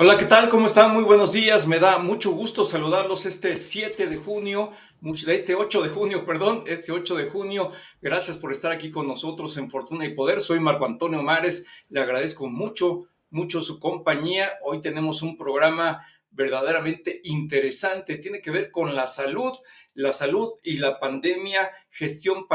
Hola, ¿qué tal? ¿Cómo están? Muy buenos días. Me da mucho gusto saludarlos este 7 de junio, este 8 de junio, perdón, este 8 de junio. Gracias por estar aquí con nosotros en Fortuna y Poder. Soy Marco Antonio Mares. Le agradezco mucho su compañía. Hoy tenemos un programa verdaderamente interesante. Tiene que ver con la salud y la pandemia, gestión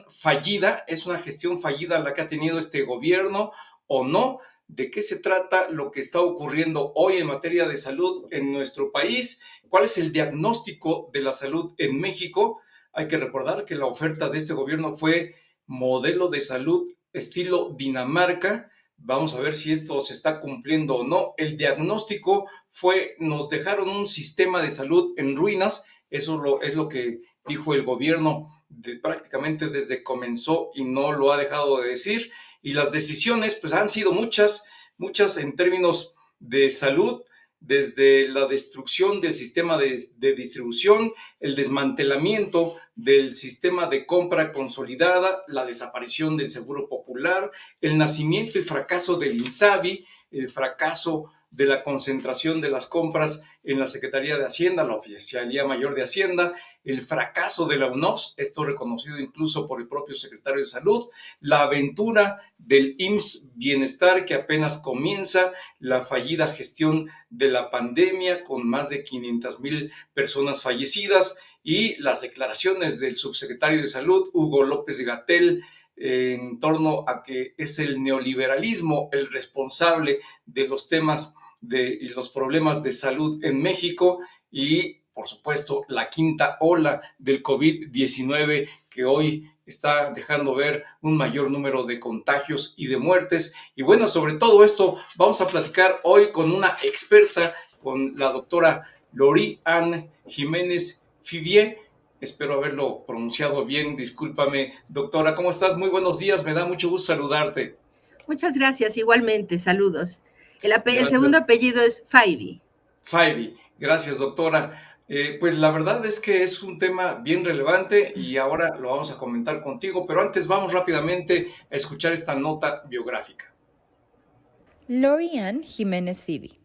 fallida. ¿Es una gestión fallida la que ha tenido este gobierno o no? ¿De qué se trata lo que está ocurriendo hoy en materia de salud en nuestro país? ¿Cuál es el diagnóstico de la salud en México? Hay que recordar que la oferta de este gobierno fue modelo de salud estilo Dinamarca. Vamos a ver si esto se está cumpliendo o no. El diagnóstico fue, nos dejaron un sistema de salud en ruinas. Eso es lo que dijo el gobierno prácticamente desde que comenzó y no lo ha dejado de decir. Y las decisiones pues han sido muchas en términos de salud, desde la destrucción del sistema de distribución, el desmantelamiento del sistema de compra consolidada, la desaparición del Seguro Popular, el nacimiento y fracaso del INSABI, el fracaso de la concentración de las compras en la Secretaría de Hacienda, la Oficialía Mayor de Hacienda, el fracaso de la UNOPS, esto reconocido incluso por el propio secretario de Salud, la aventura del IMSS Bienestar que apenas comienza, la fallida gestión de la pandemia con más de 500,000 personas fallecidas y las declaraciones del subsecretario de Salud, Hugo López-Gatell, en torno a que es el neoliberalismo el responsable de los temas y los problemas de salud en México y, por supuesto, la quinta ola del COVID-19 que hoy está dejando ver un mayor número de contagios y de muertes. Y bueno, sobre todo esto vamos a platicar hoy con una experta, con la doctora Lori Ann Jiménez Fivier. Espero haberlo pronunciado bien, discúlpame, doctora. ¿Cómo estás? Muy buenos días, me da mucho gusto saludarte. Muchas gracias, igualmente, saludos. El Gracias. segundo apellido es Faibi. Faibi, gracias, doctora. Pues la verdad es que es un tema bien relevante y ahora lo vamos a comentar contigo, pero antes vamos rápidamente a escuchar esta nota biográfica. Lori Ann Jiménez Phoebe,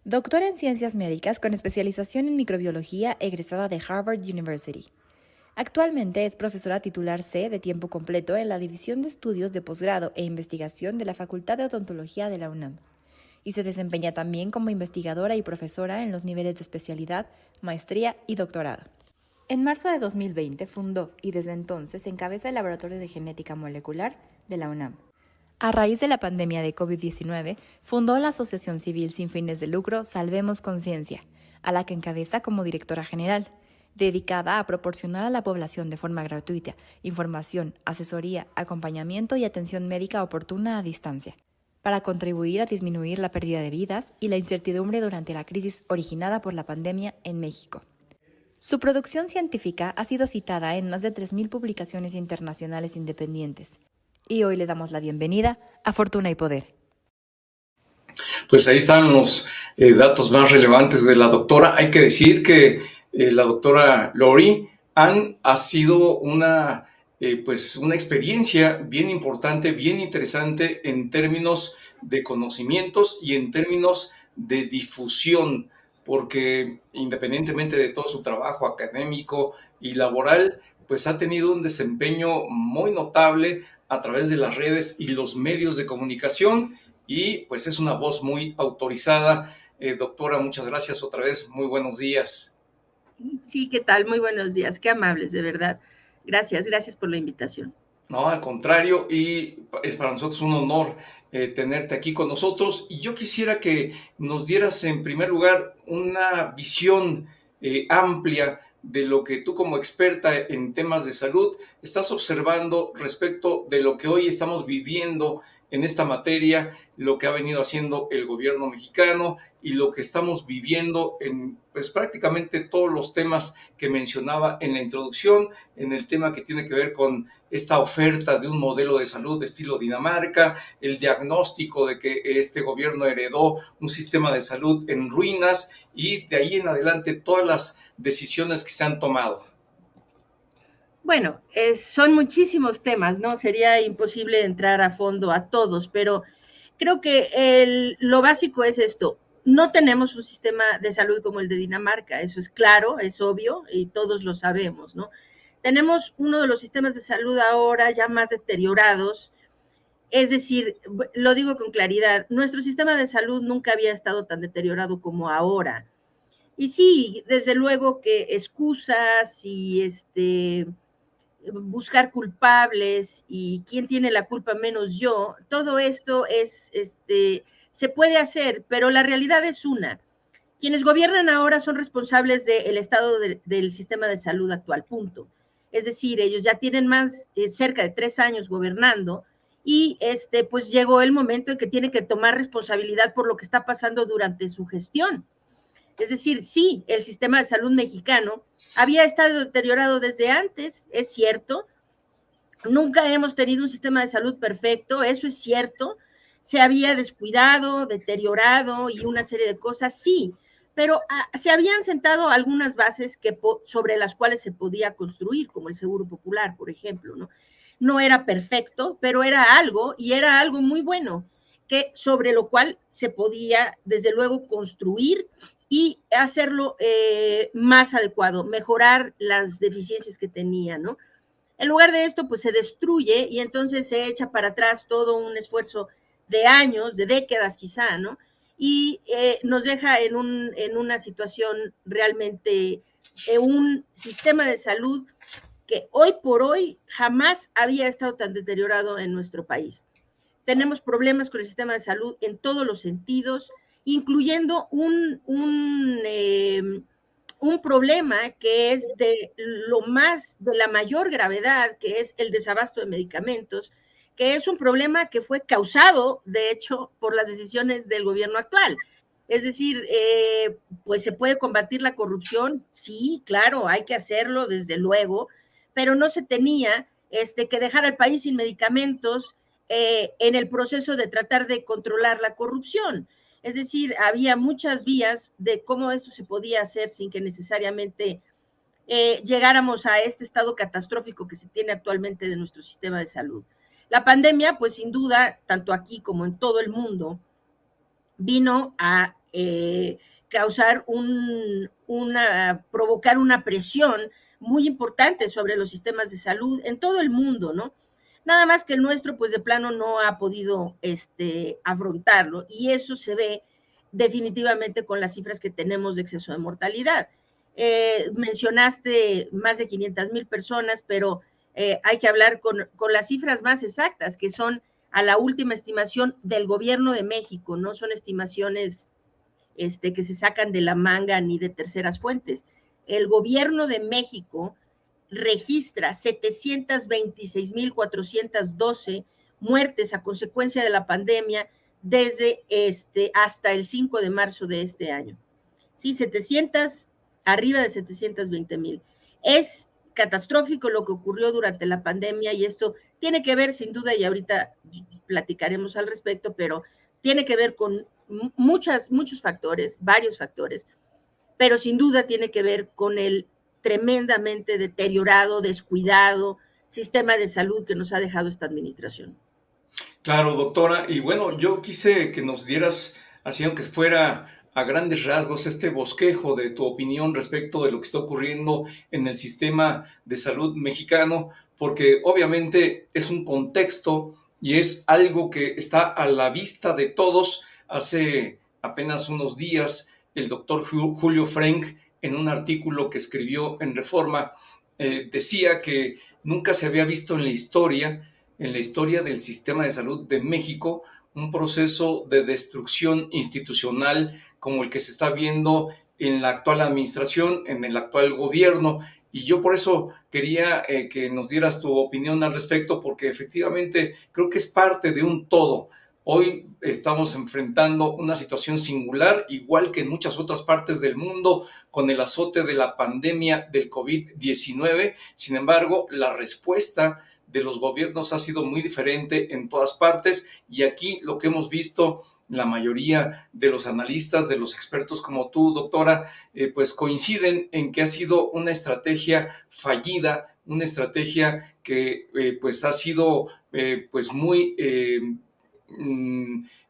doctora en Ciencias Médicas con especialización en microbiología egresada de Harvard University. Actualmente es profesora titular C de tiempo completo en la División de Estudios de Posgrado e Investigación de la Facultad de Odontología de la UNAM y se desempeña también como investigadora y profesora en los niveles de especialidad, maestría y doctorado. En marzo de 2020 fundó y desde entonces encabeza el Laboratorio de Genética Molecular de la UNAM. A raíz de la pandemia de COVID-19, fundó la Asociación Civil sin fines de lucro Salvemos Conciencia, a la que encabeza como directora general, dedicada a proporcionar a la población de forma gratuita información, asesoría, acompañamiento y atención médica oportuna a distancia, para contribuir a disminuir la pérdida de vidas y la incertidumbre durante la crisis originada por la pandemia en México. Su producción científica ha sido citada en más de 3,000 publicaciones internacionales independientes. Y hoy le damos la bienvenida a Fortuna y Poder. Pues ahí están los datos más relevantes de la doctora. Hay que decir que la doctora Lori Ann ha sido pues una experiencia bien importante, bien interesante en términos de conocimientos y en términos de difusión, porque independientemente de todo su trabajo académico y laboral, pues ha tenido un desempeño muy notable a través de las redes y los medios de comunicación y pues es una voz muy autorizada. Doctora, muchas gracias otra vez, muy buenos días. Sí, ¿qué tal? Muy buenos días, qué amables, de verdad. Gracias por la invitación. No, al contrario, y es para nosotros un honor tenerte aquí con nosotros. Y yo quisiera que nos dieras en primer lugar una visión amplia de lo que tú como experta en temas de salud estás observando respecto de lo que hoy estamos viviendo en esta materia, lo que ha venido haciendo el gobierno mexicano y lo que estamos viviendo en pues prácticamente todos los temas que mencionaba en la introducción, en el tema que tiene que ver con esta oferta de un modelo de salud de estilo Dinamarca, el diagnóstico de que este gobierno heredó un sistema de salud en ruinas y de ahí en adelante todas las decisiones que se han tomado. Bueno, son muchísimos temas, ¿no? Sería imposible entrar a fondo a todos, pero Creo que lo básico es esto. No tenemos un sistema de salud como el de Dinamarca, eso es claro, es obvio y todos lo sabemos, ¿no? Tenemos uno de los sistemas de salud ahora ya más deteriorados, es decir, lo digo con claridad, nuestro sistema de salud nunca había estado tan deteriorado como ahora. Y sí, desde luego que excusas y buscar culpables y quién tiene la culpa menos yo, todo esto se puede hacer, pero la realidad es una. Quienes gobiernan ahora son responsables del estado del sistema de salud actual, punto. Es decir, ellos ya tienen cerca de 3 años gobernando y pues llegó el momento en que tiene que tomar responsabilidad por lo que está pasando durante su gestión. Es decir, sí, el sistema de salud mexicano había estado deteriorado desde antes, es cierto. Nunca hemos tenido un sistema de salud perfecto, eso es cierto. Se había descuidado, deteriorado y una serie de cosas, sí, pero se habían sentado algunas bases sobre las cuales se podía construir, como el Seguro Popular, por ejemplo, ¿no? No era perfecto, pero era algo y era algo muy bueno, sobre lo cual se podía, desde luego, construir y hacerlo más adecuado, mejorar las deficiencias que tenía, ¿no? En lugar de esto, pues se destruye y entonces se echa para atrás todo un esfuerzo de años, de décadas quizá, ¿no? Y nos deja en una situación realmente, un sistema de salud que hoy por hoy jamás había estado tan deteriorado en nuestro país. Tenemos problemas con el sistema de salud en todos los sentidos, incluyendo un problema que es de la mayor gravedad, que es el desabasto de medicamentos, que es un problema que fue causado, de hecho, por las decisiones del gobierno actual. Es decir, pues se puede combatir la corrupción, sí, claro, hay que hacerlo, desde luego, pero no se tenía que dejar al país sin medicamentos en el proceso de tratar de controlar la corrupción. Es decir, había muchas vías de cómo esto se podía hacer sin que necesariamente llegáramos a este estado catastrófico que se tiene actualmente de nuestro sistema de salud. La pandemia, pues sin duda, tanto aquí como en todo el mundo, vino a causar provocar una presión muy importante sobre los sistemas de salud en todo el mundo, ¿no? Nada más que el nuestro, pues de plano no ha podido afrontarlo, y eso se ve definitivamente con las cifras que tenemos de exceso de mortalidad. Mencionaste más de 500,000 personas, pero hay que hablar con las cifras más exactas, que son a la última estimación del gobierno de México, no son estimaciones que se sacan de la manga ni de terceras fuentes. El gobierno de México registra 726,412 muertes a consecuencia de la pandemia desde hasta el 5 de marzo de este año. Sí, arriba de 720,000. Es catastrófico lo que ocurrió durante la pandemia, y esto tiene que ver sin duda, y ahorita platicaremos al respecto, pero tiene que ver con muchos factores, varios factores, pero sin duda tiene que ver con el tremendamente deteriorado, descuidado sistema de salud que nos ha dejado esta administración. Claro, doctora. Y bueno, yo quise que nos dieras, así aunque fuera a grandes rasgos, este bosquejo de tu opinión respecto de lo que está ocurriendo en el sistema de salud mexicano, porque obviamente es un contexto y es algo que está a la vista de todos. Hace apenas unos días, el doctor Julio Frenk, en un artículo que escribió en Reforma, decía que nunca se había visto en la historia del sistema de salud de México, un proceso de destrucción institucional como el que se está viendo en la actual administración, en el actual gobierno. Y yo por eso quería que nos dieras tu opinión al respecto, porque efectivamente creo que es parte de un todo. Hoy estamos enfrentando una situación singular, igual que en muchas otras partes del mundo, con el azote de la pandemia del COVID-19. Sin embargo, la respuesta de los gobiernos ha sido muy diferente en todas partes, y aquí lo que hemos visto, la mayoría de los analistas, de los expertos como tú, doctora, pues coinciden en que ha sido una estrategia fallida, una estrategia que pues ha sido pues muy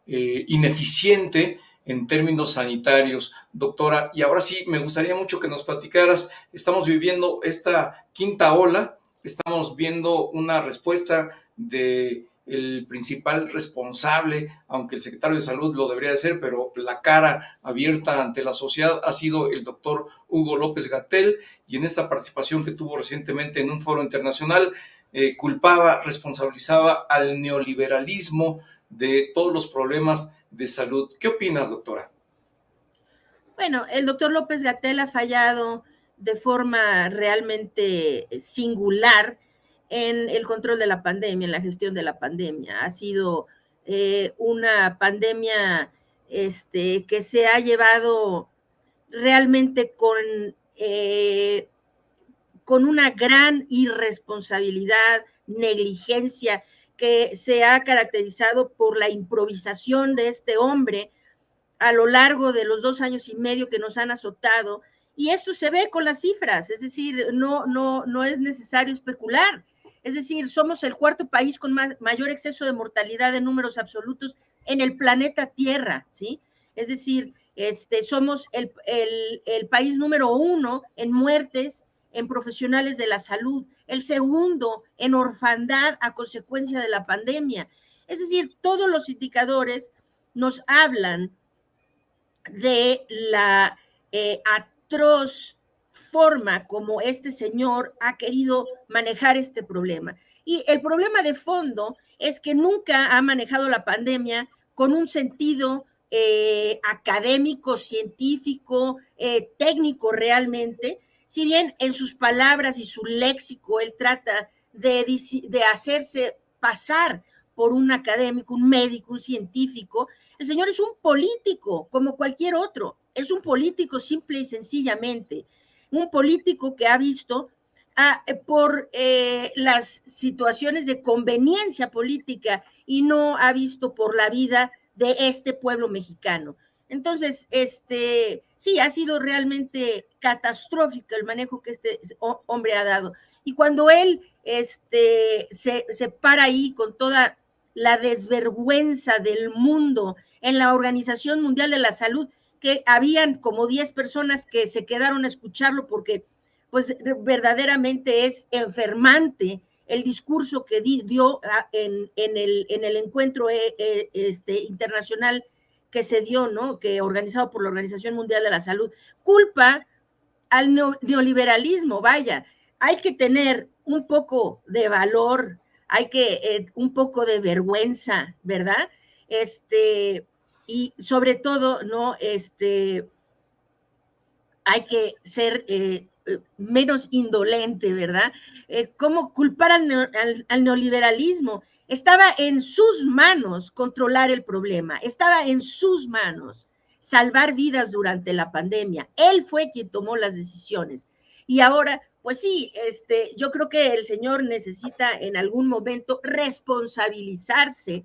ineficiente en términos sanitarios. Doctora, y ahora sí, me gustaría mucho que nos platicaras, estamos viviendo esta quinta ola, estamos viendo una respuesta de el principal responsable, aunque el secretario de Salud lo debería de ser, pero la cara abierta ante la sociedad ha sido el doctor Hugo López-Gatell, y en esta participación que tuvo recientemente en un foro internacional, culpaba, responsabilizaba al neoliberalismo de todos los problemas de salud. ¿Qué opinas, doctora? Bueno, el doctor López-Gatell ha fallado de forma realmente singular en el control de la pandemia, en la gestión de la pandemia. Ha sido una pandemia que se ha llevado realmente con una gran irresponsabilidad, negligencia, que se ha caracterizado por la improvisación de este hombre a lo largo de los 2 años y medio que nos han azotado. Y esto se ve con las cifras, es decir, no es necesario especular. Es decir, somos el cuarto país con mayor exceso de mortalidad en números absolutos en el planeta Tierra, ¿sí? Es decir, somos el país número 1 en muertes en profesionales de la salud, el segundo en orfandad a consecuencia de la pandemia. Es decir, todos los indicadores nos hablan de la atroz forma como este señor ha querido manejar este problema. Y el problema de fondo es que nunca ha manejado la pandemia con un sentido académico, científico, técnico realmente, si bien en sus palabras y su léxico él trata de hacerse pasar por un académico, un médico, un científico. El señor es un político como cualquier otro, es un político simple y sencillamente, un político que ha visto por las situaciones de conveniencia política y no ha visto por la vida de este pueblo mexicano. Entonces, sí, ha sido realmente catastrófico el manejo que este hombre ha dado. Y cuando él se para ahí con toda la desvergüenza del mundo en la Organización Mundial de la Salud, que habían como 10 personas que se quedaron a escucharlo porque pues verdaderamente es enfermante el discurso que dio en el encuentro internacional que se dio, ¿no? Que organizado por la Organización Mundial de la Salud, culpa al neoliberalismo. Vaya, hay que tener un poco de valor, hay que un poco de vergüenza, ¿verdad? Y sobre todo, ¿no? Hay que ser menos indolente, ¿verdad? ¿Cómo culpar al neoliberalismo? Estaba en sus manos controlar el problema, estaba en sus manos salvar vidas durante la pandemia. Él fue quien tomó las decisiones. Y ahora, pues sí, yo creo que el señor necesita en algún momento responsabilizarse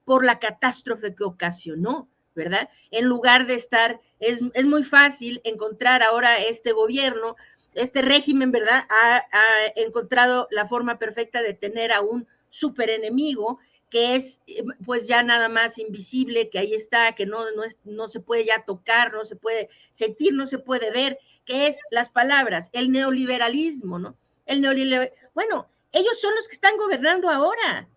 por la catástrofe que ocasionó, ¿verdad? En lugar de estar, es muy fácil encontrar ahora este gobierno, este régimen, ¿verdad? Ha encontrado la forma perfecta de tener a un superenemigo que es pues ya nada más invisible, que ahí está, que no se puede ya tocar, no se puede sentir, no se puede ver, que es las palabras, el neoliberalismo, ¿no? Bueno, ellos son los que están gobernando ahora.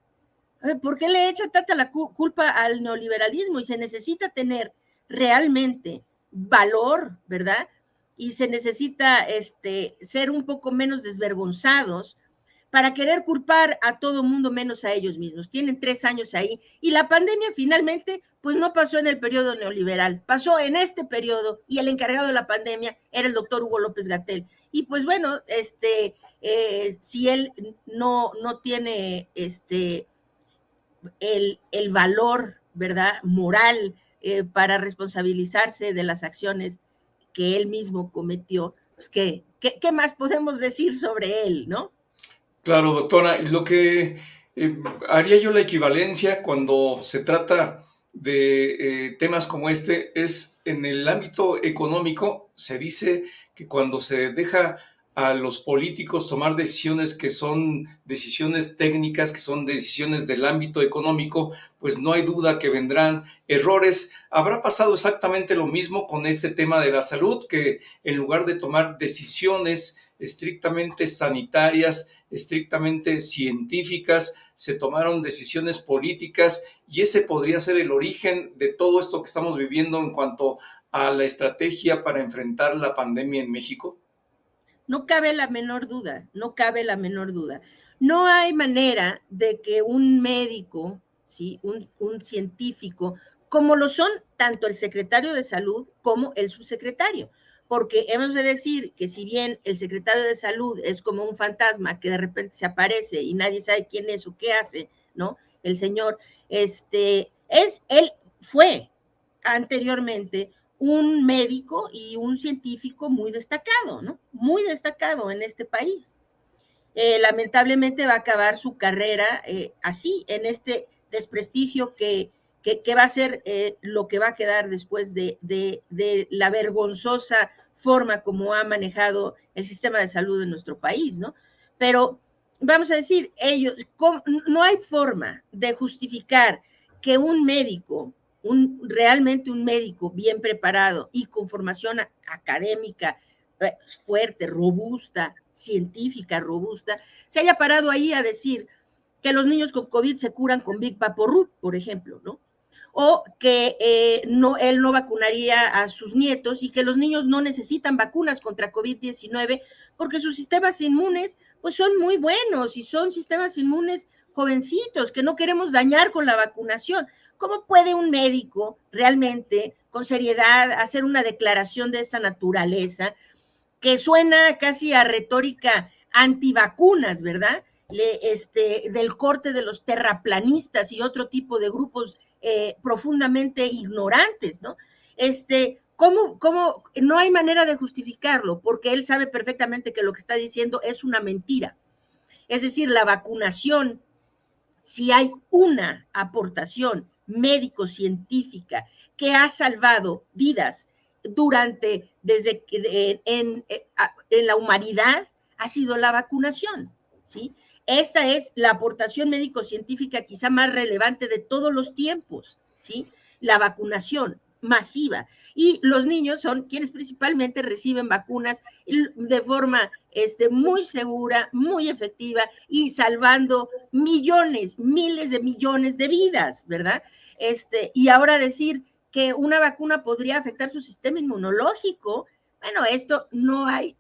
¿Por qué le echa tanta la culpa al neoliberalismo? Y se necesita tener realmente valor, ¿verdad? Y se necesita ser un poco menos desvergonzados para querer culpar a todo mundo menos a ellos mismos. Tienen 3 años ahí y la pandemia finalmente pues no pasó en el periodo neoliberal, pasó en este periodo y el encargado de la pandemia era el doctor Hugo López-Gatell. Y pues bueno, si él no tiene el valor, ¿verdad?, moral para responsabilizarse de las acciones que él mismo cometió, pues ¿qué más podemos decir sobre él, no? Claro, doctora, lo que haría yo la equivalencia cuando se trata de temas como este es en el ámbito económico. Se dice que cuando se deja a los políticos tomar decisiones que son decisiones técnicas, que son decisiones del ámbito económico, pues no hay duda que vendrán errores. Habrá pasado exactamente lo mismo con este tema de la salud, que en lugar de tomar decisiones estrictamente sanitarias, estrictamente científicas, se tomaron decisiones políticas, y ese podría ser el origen de todo esto que estamos viviendo en cuanto a la estrategia para enfrentar la pandemia en México. No cabe la menor duda, no cabe la menor duda. No hay manera de que un médico, ¿sí? un científico, como lo son tanto el secretario de salud como el subsecretario, porque hemos de decir que si bien el secretario de salud es como un fantasma que de repente se aparece y nadie sabe quién es o qué hace, ¿no? El señor, él fue anteriormente un médico y un científico muy destacado, ¿no? Muy destacado en este país. Lamentablemente va a acabar su carrera así, en este desprestigio que va a ser lo que va a quedar después de la vergonzosa forma como ha manejado el sistema de salud en nuestro país, ¿no? Pero vamos a decir, no hay forma de justificar que un médico, realmente un médico bien preparado y con formación académica fuerte, robusta, científica, robusta, se haya parado ahí a decir que los niños con COVID se curan con Big Vaporub, por ejemplo, ¿no? O que él no vacunaría a sus nietos y que los niños no necesitan vacunas contra COVID-19 porque sus sistemas inmunes pues son muy buenos y son sistemas inmunes jovencitos que no queremos dañar con la vacunación. ¿Cómo puede un médico realmente con seriedad hacer una declaración de esa naturaleza que suena casi a retórica antivacunas, ¿verdad? Del corte de los terraplanistas y otro tipo de grupos profundamente ignorantes, ¿no? ¿Cómo no hay manera de justificarlo? Porque él sabe perfectamente que lo que está diciendo es una mentira. Es decir, la vacunación, si hay una aportación médico-científica que ha salvado vidas desde que en la humanidad, ha sido la vacunación, ¿sí? Esta es la aportación médico-científica quizá más relevante de todos los tiempos, ¿sí? La vacunación masiva. Y los niños son quienes principalmente reciben vacunas de forma muy segura, muy efectiva y salvando millones, miles de millones de vidas, ¿verdad? Y ahora decir que una vacuna podría afectar su sistema inmunológico, bueno, esto no hay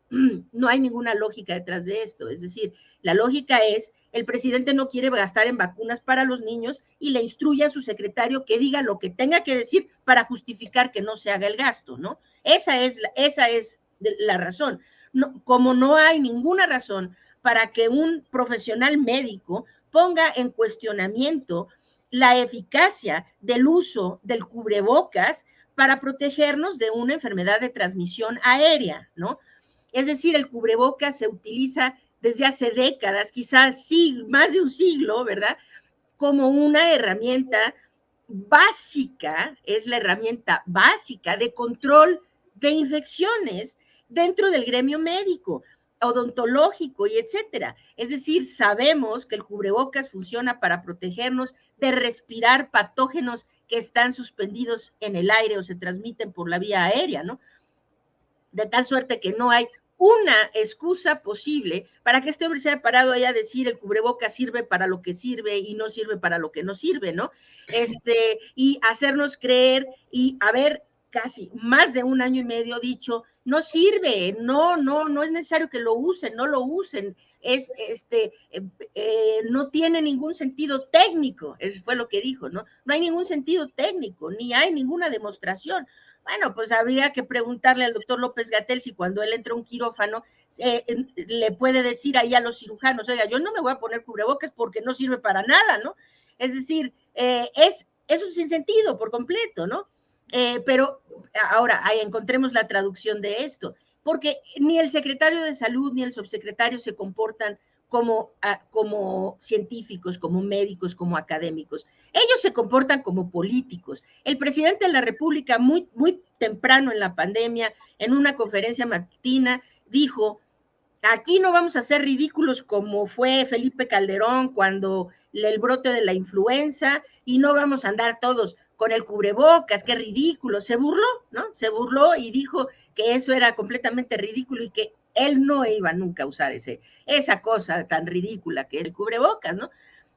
ninguna lógica detrás de esto. Es decir, la lógica es, el presidente no quiere gastar en vacunas para los niños y le instruye a su secretario que diga lo que tenga que decir para justificar que no se haga el gasto, ¿no? Esa es la razón. No, como no hay ninguna razón para que un profesional médico ponga en cuestionamiento la eficacia del uso del cubrebocas para protegernos de una enfermedad de transmisión aérea, ¿no? Es decir, el cubrebocas se utiliza desde hace décadas, quizás sí, más de un siglo, ¿verdad? Como una herramienta básica, es la herramienta básica de control de infecciones dentro del gremio médico, odontológico y etcétera. Es decir, sabemos que el cubrebocas funciona para protegernos de respirar patógenos que están suspendidos en el aire o se transmiten por la vía aérea, ¿no? De tal suerte que no hay una excusa posible para que este hombre se haya parado ahí a decir el cubrebocas sirve para lo que sirve y no sirve para lo que no sirve, ¿no? Y hacernos creer y haber casi más de un año y medio dicho, no sirve, no es necesario que lo usen, no lo usen, no tiene ningún sentido técnico, eso fue lo que dijo, ¿no? No hay ningún sentido técnico, ni hay ninguna demostración. Bueno, pues habría que preguntarle al doctor López-Gatell si cuando él entra a un quirófano le puede decir ahí a los cirujanos, oiga, yo no me voy a poner cubrebocas porque no sirve para nada, ¿no? Es decir, es un sinsentido por completo, ¿no? Pero ahora encontremos la traducción de esto, porque ni el secretario de salud ni el subsecretario se comportan como científicos, como médicos, como académicos. Ellos se comportan como políticos. El presidente de la República, muy temprano en la pandemia, en una conferencia matutina, dijo Aquí no vamos a ser ridículos como fue Felipe Calderón cuando el brote de la influenza, y no vamos a andar todos con el cubrebocas, qué ridículo. Se burló, ¿no? Se burló y dijo que eso era completamente ridículo y que él no iba nunca a usar esa cosa tan ridícula que es el cubrebocas, ¿no?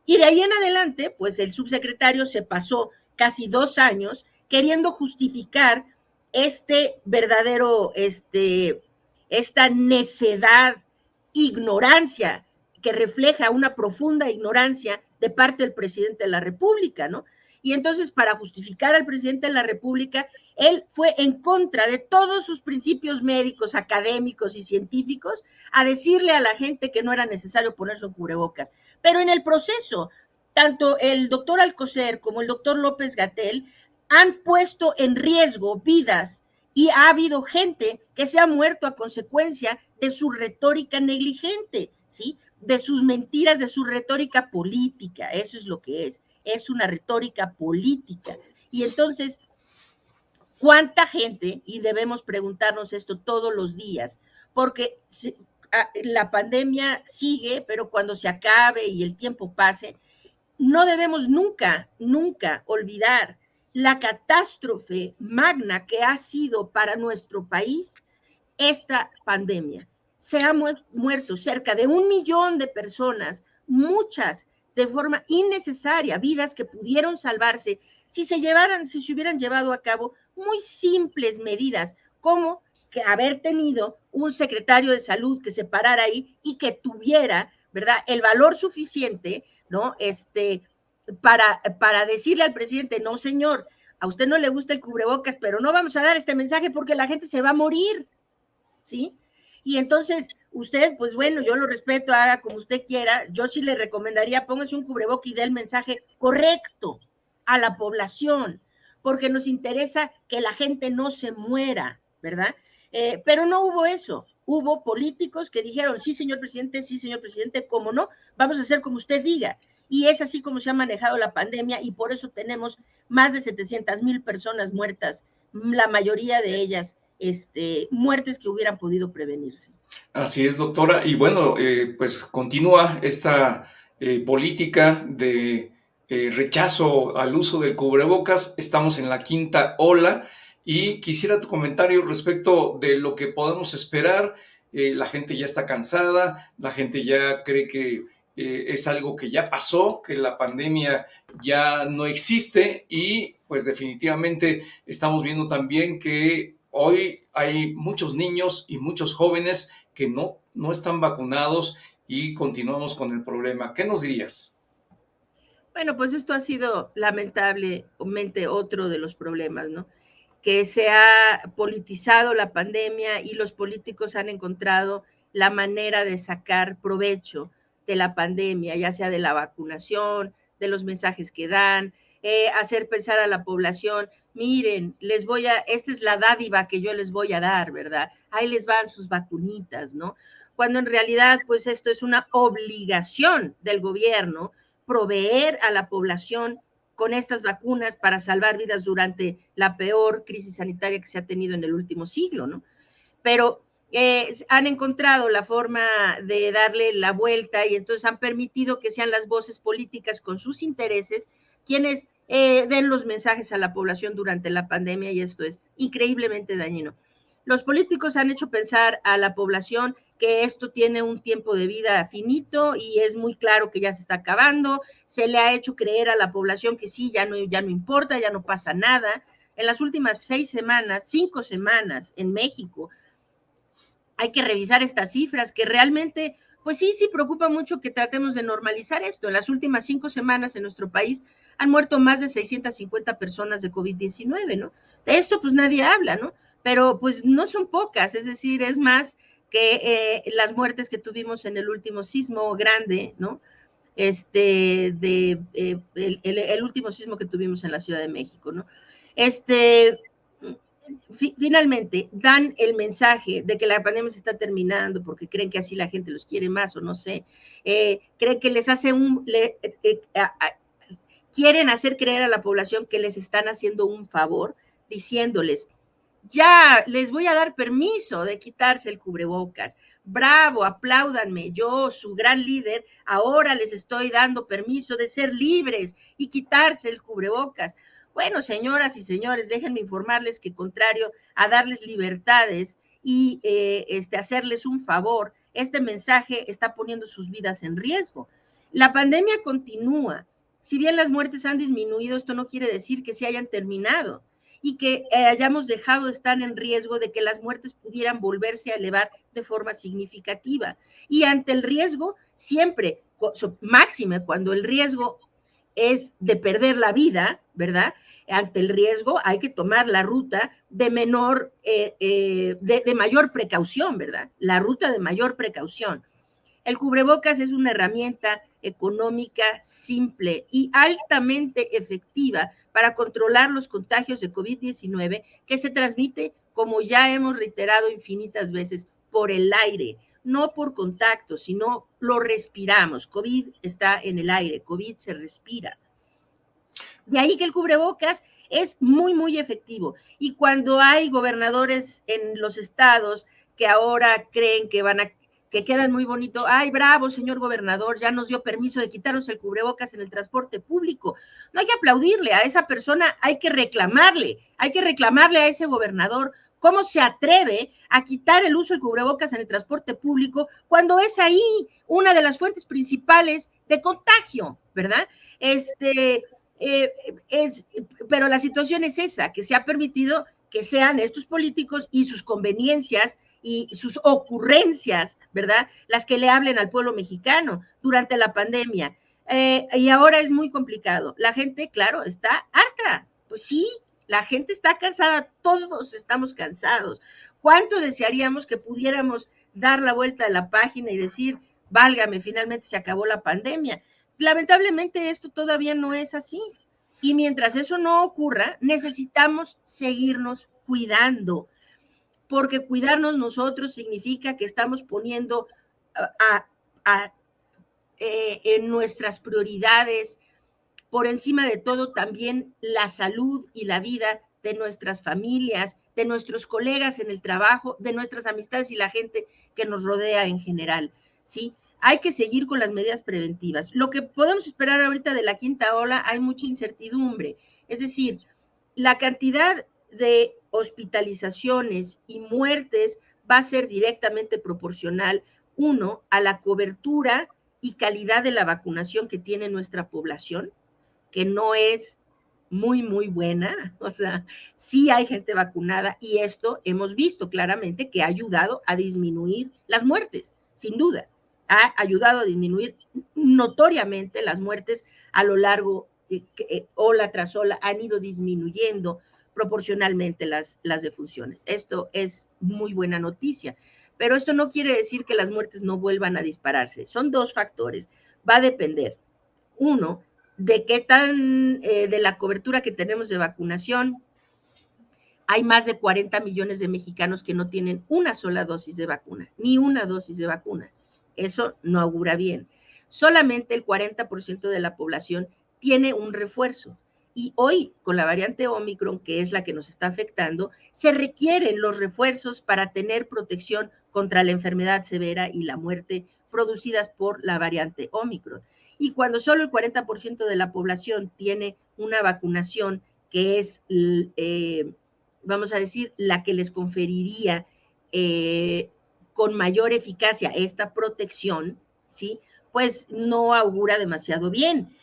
Y de ahí en adelante, pues el subsecretario se pasó casi 2 años queriendo justificar este verdadero, esta necedad, ignorancia, que refleja una profunda ignorancia de parte del presidente de la República, ¿no? Y entonces, para justificar al presidente de la República, él fue en contra de todos sus principios médicos, académicos y científicos, a decirle a la gente que no era necesario ponerse un cubrebocas. Pero en el proceso, tanto el doctor Alcocer como el doctor López Gatell han puesto en riesgo vidas, y ha habido gente que se ha muerto a consecuencia de su retórica negligente, ¿sí? De sus mentiras, de su retórica política. Eso es lo que es una retórica política. Y entonces, ¿cuánta gente? Y debemos preguntarnos esto todos los días, porque la pandemia sigue, pero cuando se acabe y el tiempo pase, no debemos nunca, nunca olvidar la catástrofe magna que ha sido para nuestro país esta pandemia. Se han muerto cerca de 1 millón de personas, muchas de forma innecesaria, vidas que pudieron salvarse si se hubieran llevado a cabo muy simples medidas, como que haber tenido un secretario de salud que se parara ahí y que tuviera, ¿verdad?, el valor suficiente, ¿no? Para decirle al presidente, no señor, a usted no le gusta el cubrebocas, pero no vamos a dar este mensaje porque la gente se va a morir, ¿sí? Y entonces usted, pues bueno, yo lo respeto, haga como usted quiera, yo sí le recomendaría, póngase un cubrebocas y dé el mensaje correcto a la población, porque nos interesa que la gente no se muera, ¿verdad? Pero no hubo eso. Hubo políticos que dijeron, sí, señor presidente, cómo no, vamos a hacer como usted diga. Y es así como se ha manejado la pandemia, y por eso tenemos más de 700,000 personas muertas, la mayoría de ellas muertes que hubieran podido prevenirse. Así es, doctora. Y bueno, pues continúa esta política de rechazo al uso del cubrebocas. Estamos en la quinta ola y quisiera tu comentario respecto de lo que podemos esperar. La gente ya está cansada, la gente ya cree que es algo que ya pasó, que la pandemia ya no existe y pues definitivamente estamos viendo también que hoy hay muchos niños y muchos jóvenes que no están vacunados y continuamos con el problema. ¿Qué nos dirías? Bueno, pues esto ha sido lamentablemente otro de los problemas, ¿no? Que se ha politizado la pandemia y los políticos han encontrado la manera de sacar provecho de la pandemia, ya sea de la vacunación, de los mensajes que dan, hacer pensar a la población, miren, esta es la dádiva que yo les voy a dar, ¿verdad? Ahí les van sus vacunitas, ¿no? Cuando en realidad, pues esto es una obligación del gobierno, proveer a la población con estas vacunas para salvar vidas durante la peor crisis sanitaria que se ha tenido en el último siglo, ¿no? Pero han encontrado la forma de darle la vuelta y entonces han permitido que sean las voces políticas con sus intereses quienes den los mensajes a la población durante la pandemia, y esto es increíblemente dañino. Los políticos han hecho pensar a la población que esto tiene un tiempo de vida finito y es muy claro que ya se está acabando. Se le ha hecho creer a la población que sí, ya no importa, ya no pasa nada. En las últimas 5 semanas en México, hay que revisar estas cifras que realmente, pues sí preocupa mucho que tratemos de normalizar esto. En las últimas 5 semanas en nuestro país han muerto más de 650 personas de COVID-19, ¿no? De esto pues nadie habla, ¿no? Pero pues no son pocas, es decir, es más que las muertes que tuvimos en el último sismo grande, ¿no? El último sismo que tuvimos en la Ciudad de México, ¿no? Finalmente dan el mensaje de que la pandemia se está terminando porque creen que así la gente los quiere más, o no sé, creen que les hace quieren hacer creer a la población que les están haciendo un favor diciéndoles, ya les voy a dar permiso de quitarse el cubrebocas. Bravo, apláudanme, yo, su gran líder, ahora les estoy dando permiso de ser libres y quitarse el cubrebocas. Bueno, señoras y señores, déjenme informarles que contrario a darles libertades y hacerles un favor, este mensaje está poniendo sus vidas en riesgo. La pandemia continúa. Si bien las muertes han disminuido, esto no quiere decir que se hayan terminado y que hayamos dejado de estar en riesgo de que las muertes pudieran volverse a elevar de forma significativa. Y ante el riesgo, siempre, máxime, cuando el riesgo es de perder la vida, ¿verdad? Ante el riesgo hay que tomar la ruta de mayor precaución, ¿verdad? La ruta de mayor precaución. El cubrebocas es una herramienta económica simple y altamente efectiva para controlar los contagios de COVID-19 que se transmite, como ya hemos reiterado infinitas veces, por el aire, no por contacto, sino lo respiramos. COVID está en el aire, COVID se respira. De ahí que el cubrebocas es muy, muy efectivo. Y cuando hay gobernadores en los estados que ahora creen que quedan muy bonito, ay, bravo, señor gobernador, ya nos dio permiso de quitarnos el cubrebocas en el transporte público. No hay que aplaudirle a esa persona, hay que reclamarle a ese gobernador cómo se atreve a quitar el uso del cubrebocas en el transporte público cuando es ahí una de las fuentes principales de contagio, ¿verdad? Pero la situación es esa, que se ha permitido que sean estos políticos y sus conveniencias y sus ocurrencias, ¿verdad?, las que le hablen al pueblo mexicano durante la pandemia. Y ahora es muy complicado. La gente, claro, está harta. Pues sí, la gente está cansada, todos estamos cansados. ¿Cuánto desearíamos que pudiéramos dar la vuelta a la página y decir, válgame, finalmente se acabó la pandemia? Lamentablemente esto todavía no es así. Y mientras eso no ocurra, necesitamos seguirnos cuidando, porque cuidarnos nosotros significa que estamos poniendo en nuestras prioridades, por encima de todo, también la salud y la vida de nuestras familias, de nuestros colegas en el trabajo, de nuestras amistades y la gente que nos rodea en general, ¿sí? Hay que seguir con las medidas preventivas. Lo que podemos esperar ahorita de la quinta ola, hay mucha incertidumbre. Es decir, la cantidad de hospitalizaciones y muertes va a ser directamente proporcional, uno, a la cobertura y calidad de la vacunación que tiene nuestra población, que no es muy, muy buena. O sea, sí hay gente vacunada y esto hemos visto claramente que ha ayudado a disminuir las muertes, sin duda. Ha ayudado a disminuir notoriamente las muertes a lo largo, ola tras ola, han ido disminuyendo proporcionalmente las defunciones. Esto es muy buena noticia, pero esto no quiere decir que las muertes no vuelvan a dispararse. Son dos factores. Va a depender, uno, de qué tan, de la cobertura que tenemos de vacunación. Hay más de 40 millones de mexicanos que no tienen una sola dosis de vacuna, ni una dosis de vacuna. Eso no augura bien. Solamente el 40% de la población tiene un refuerzo. Y hoy, con la variante Omicron, que es la que nos está afectando, se requieren los refuerzos para tener protección contra la enfermedad severa y la muerte producidas por la variante Omicron. Y cuando solo el 40% de la población tiene una vacunación que es, vamos a decir, la que les conferiría con mayor eficacia esta protección, ¿sí?, pues no augura demasiado bien.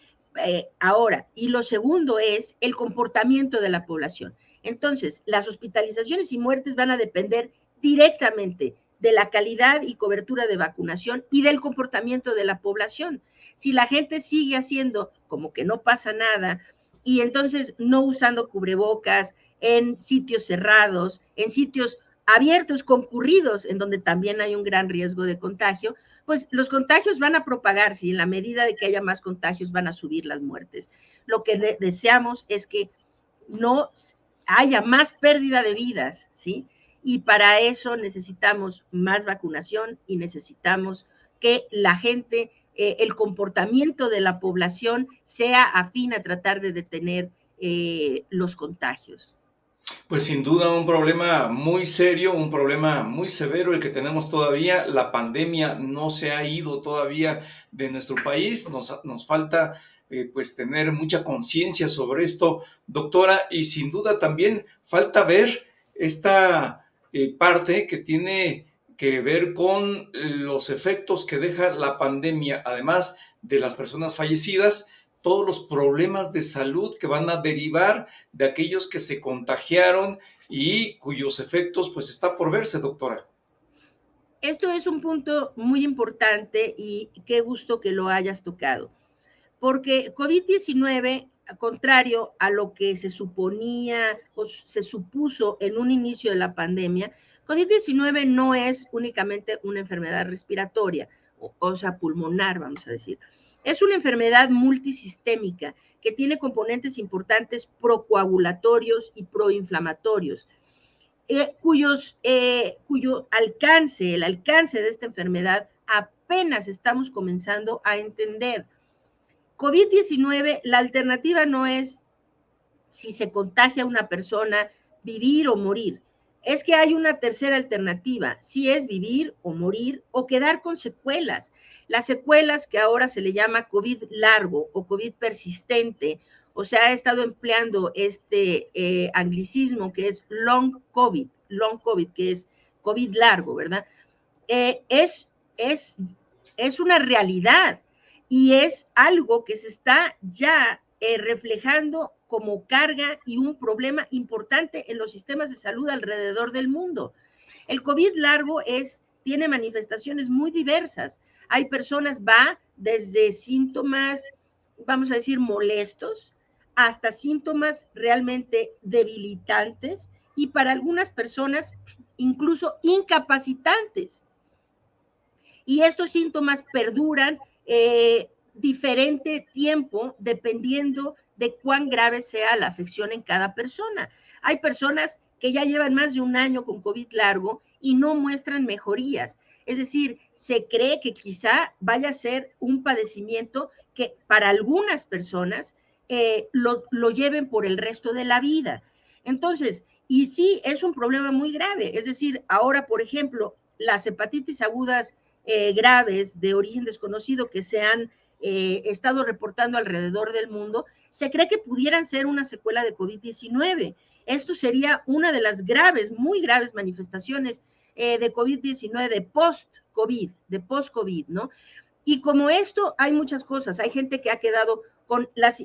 Ahora, y lo segundo es el comportamiento de la población. Entonces, las hospitalizaciones y muertes van a depender directamente de la calidad y cobertura de vacunación y del comportamiento de la población. Si la gente sigue haciendo como que no pasa nada y entonces no usando cubrebocas en sitios cerrados, en sitios abiertos, concurridos, en donde también hay un gran riesgo de contagio, pues los contagios van a propagarse y en la medida de que haya más contagios van a subir las muertes. Lo que deseamos es que no haya más pérdida de vidas, ¿sí? Y para eso necesitamos más vacunación y necesitamos que la gente, el comportamiento de la población sea afín a tratar de detener los contagios. Pues sin duda un problema muy serio, un problema muy severo el que tenemos todavía. La pandemia no se ha ido todavía de nuestro país. Nos falta pues tener mucha conciencia sobre esto, doctora, y sin duda también falta ver esta parte que tiene que ver con los efectos que deja la pandemia, además de las personas fallecidas, todos los problemas de salud que van a derivar de aquellos que se contagiaron y cuyos efectos pues está por verse, doctora. Esto es un punto muy importante y qué gusto que lo hayas tocado, porque COVID-19, contrario a lo que se suponía o se supuso en un inicio de la pandemia, COVID-19 no es únicamente una enfermedad respiratoria, o sea, pulmonar, vamos a decir. Es una enfermedad multisistémica que tiene componentes importantes procoagulatorios y proinflamatorios, cuyo alcance, el alcance de esta enfermedad apenas estamos comenzando a entender. COVID-19, la alternativa no es, si se contagia una persona, vivir o morir. Es que hay una tercera alternativa, si es vivir o morir o quedar con secuelas. Las secuelas que ahora se le llama COVID largo o COVID persistente, o sea, ha estado empleando este anglicismo que es long COVID, que es COVID largo, ¿verdad? Eh, es, es, es una realidad y es algo que se está ya reflejando como carga y un problema importante en los sistemas de salud alrededor del mundo. El COVID largo tiene manifestaciones muy diversas. Hay personas, va desde síntomas, vamos a decir, molestos, hasta síntomas realmente debilitantes y para algunas personas incluso incapacitantes. Y estos síntomas perduran diferente tiempo dependiendo de cuán grave sea la afección en cada persona. Hay personas que ya llevan más de un año con COVID largo y no muestran mejorías. Es decir, se cree que quizá vaya a ser un padecimiento que para algunas personas lo lleven por el resto de la vida. Entonces, y sí, es un problema muy grave. Es decir, ahora, por ejemplo, las hepatitis agudas graves de origen desconocido que se han estado reportando alrededor del mundo, se cree que pudieran ser una secuela de COVID-19. Esto sería una de las graves, muy graves manifestaciones de COVID-19, de post-COVID, ¿no? Y como esto, hay muchas cosas. Hay gente que ha quedado con las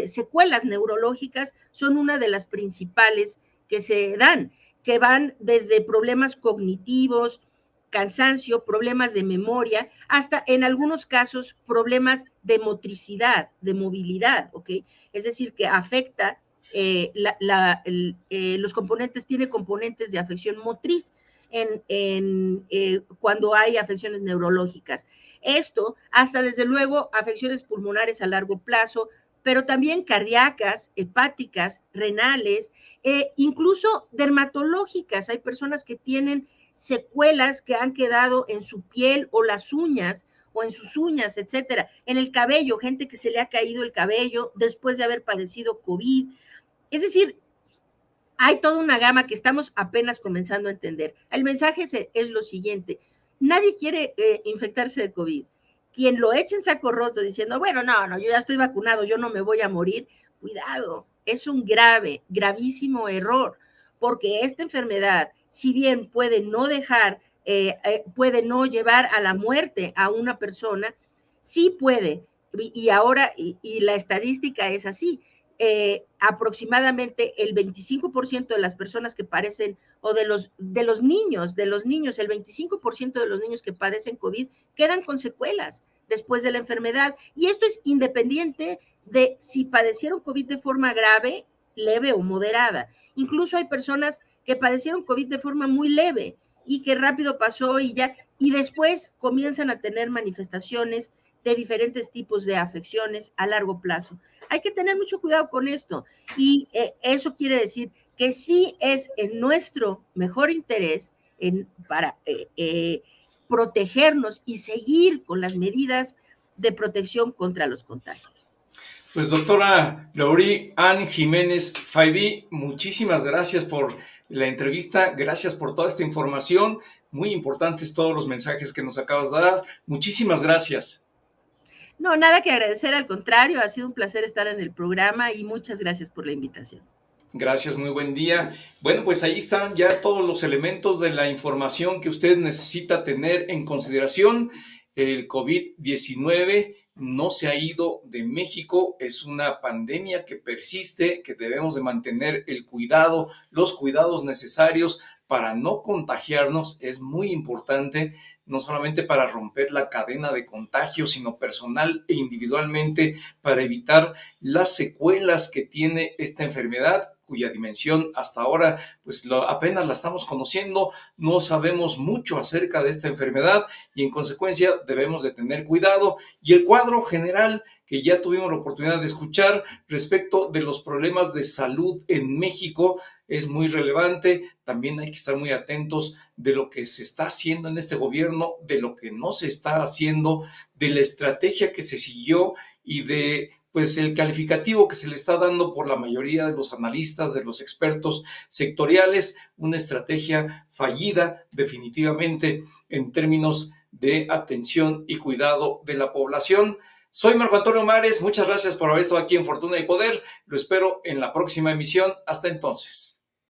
secuelas neurológicas, son una de las principales que se dan, que van desde problemas cognitivos, cansancio, problemas de memoria, hasta en algunos casos problemas de motricidad, de movilidad, ¿ok? Es decir, que afecta los componentes, tiene componentes de afección motriz cuando hay afecciones neurológicas. Esto, hasta desde luego, afecciones pulmonares a largo plazo, pero también cardíacas, hepáticas, renales, incluso dermatológicas. Hay personas que tienen secuelas que han quedado en su piel o las uñas o en sus uñas, etcétera. En el cabello, gente que se le ha caído el cabello después de haber padecido COVID. Es decir, hay toda una gama que estamos apenas comenzando a entender. El mensaje es lo siguiente: nadie quiere infectarse de COVID. Quien lo eche en saco roto diciendo, bueno, no, yo ya estoy vacunado, yo no me voy a morir, cuidado, es un gravísimo error, porque esta enfermedad, si bien puede no puede no llevar a la muerte a una persona, sí puede, y ahora, y la estadística es así, aproximadamente el 25% de las personas que padecen, o de los niños, el 25% de los niños que padecen COVID quedan con secuelas después de la enfermedad. Y esto es independiente de si padecieron COVID de forma grave, leve o moderada. Incluso hay personas que padecieron COVID de forma muy leve y que rápido pasó y después comienzan a tener manifestaciones de diferentes tipos de afecciones a largo plazo. Hay que tener mucho cuidado con esto y eso quiere decir que sí es en nuestro mejor interés para protegernos y seguir con las medidas de protección contra los contagios. Pues doctora Laurie Ann Jiménez Faiví, muchísimas gracias por la entrevista, gracias por toda esta información, muy importantes todos los mensajes que nos acabas de dar, muchísimas gracias. No, nada que agradecer, al contrario, ha sido un placer estar en el programa y muchas gracias por la invitación. Gracias, muy buen día. Bueno, pues ahí están ya todos los elementos de la información que usted necesita tener en consideración. El COVID-19 no se ha ido de México, es una pandemia que persiste, que debemos de mantener el cuidado, los cuidados necesarios para no contagiarnos. Es muy importante, no solamente para romper la cadena de contagio, sino personal e individualmente para evitar las secuelas que tiene esta enfermedad, cuya dimensión hasta ahora pues apenas la estamos conociendo, no sabemos mucho acerca de esta enfermedad y en consecuencia debemos de tener cuidado. Y el cuadro general que ya tuvimos la oportunidad de escuchar respecto de los problemas de salud en México es muy relevante. También hay que estar muy atentos de lo que se está haciendo en este gobierno, de lo que no se está haciendo, de la estrategia que se siguió y de pues el calificativo que se le está dando por la mayoría de los analistas, de los expertos sectoriales, una estrategia fallida definitivamente en términos de atención y cuidado de la población. Soy Marco Antonio Mares, muchas gracias por haber estado aquí en Fortuna y Poder, lo espero en la próxima emisión, hasta entonces.